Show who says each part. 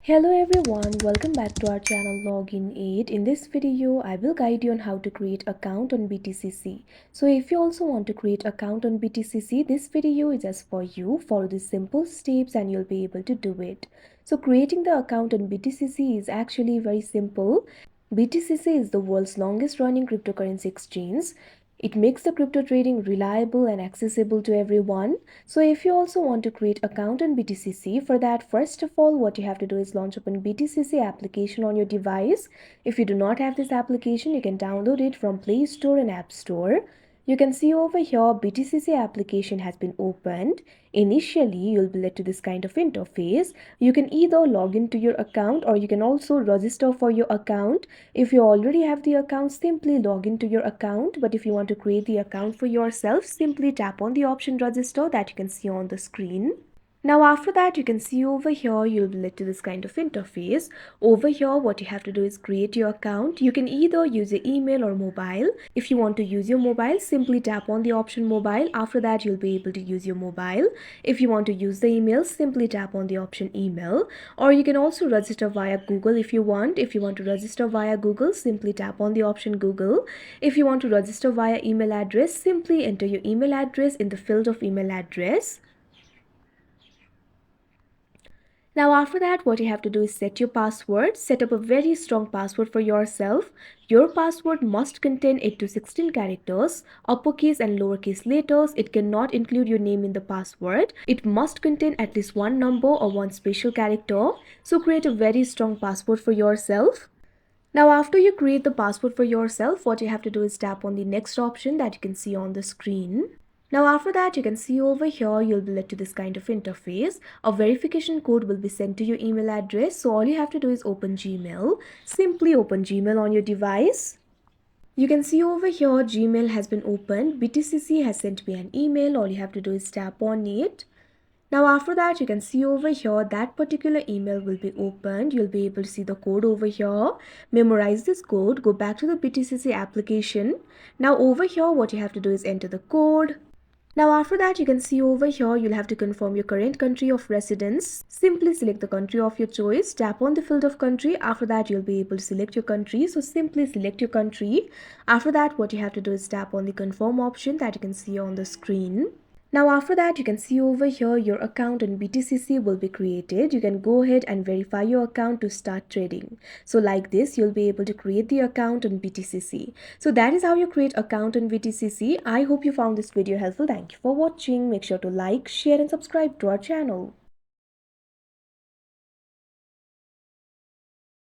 Speaker 1: Hello everyone, welcome back to our channel Login Aid. In this video, I will guide you on how to create account on BTCC. So if you also want to create account on BTCC, this video is just for you. Follow the simple steps and you'll be able to do it. So creating the account on BTCC is actually very simple. BTCC is the world's longest running cryptocurrency exchange. It makes the crypto trading reliable and accessible to everyone. So if you also want to create account on BTCC, for that first of all what you have to do is launch open BTCC application on your device. If you do not have this application, you can download it from Play Store and App Store. You can see over here BTCC application has been opened. Initially, you'll be led to this kind of interface. You can either log into your account or you can also register for your account. If you already have the account, simply log into your account. But if you want to create the account for yourself, simply tap on the option register that you can see on the screen. Now after that, you can see over here you'll be led to this kind of interface. Over here what you have to do is create your account. You can either use your email or mobile. If you want to use your mobile, simply tap on the option mobile. After that, you'll be able to use your mobile. If you want to use the email, simply tap on the option email. Or you can also register via Google if you want. If you want to register via Google, simply tap on the option Google. If you want to register via email address, simply enter your email address in the field of email address. Now after that, what you have to do is set your password. Set up a very strong password for yourself. Your password must contain 8 to 16 characters, uppercase and lowercase letters. It cannot include your name in the password. It must contain at least one number or one special character. So create a very strong password for yourself. Now after you create the password for yourself, what you have to do is tap on the next option that you can see on the screen. Now after that, you can see over here you'll be led to this kind of interface. A verification code will be sent to your email address. So all you have to do is open Gmail. Simply open Gmail on your device. You can see over here Gmail has been opened. BTCC has sent me an email. All you have to do is tap on it. Now after that, you can see over here that particular email will be opened. You'll be able to see the code over here. Memorize this code. Go back to the BTCC application. Now over here, what you have to do is enter the code. Now after that, you can see over here you'll have to confirm your current country of residence. Simply select the country of your choice. Tap on the field of country. After that, you'll be able to select your country. So simply select your country. After that, what you have to do is tap on the confirm option that you can see on the screen. Now after that, you can see over here your account on BTCC will be created. You can go ahead and verify your account to start trading. So like this, you'll be able to create the account on BTCC. So that is how you create account on BTCC. I hope you found this video helpful. Thank you for watching. Make sure to like, share and subscribe to our channel.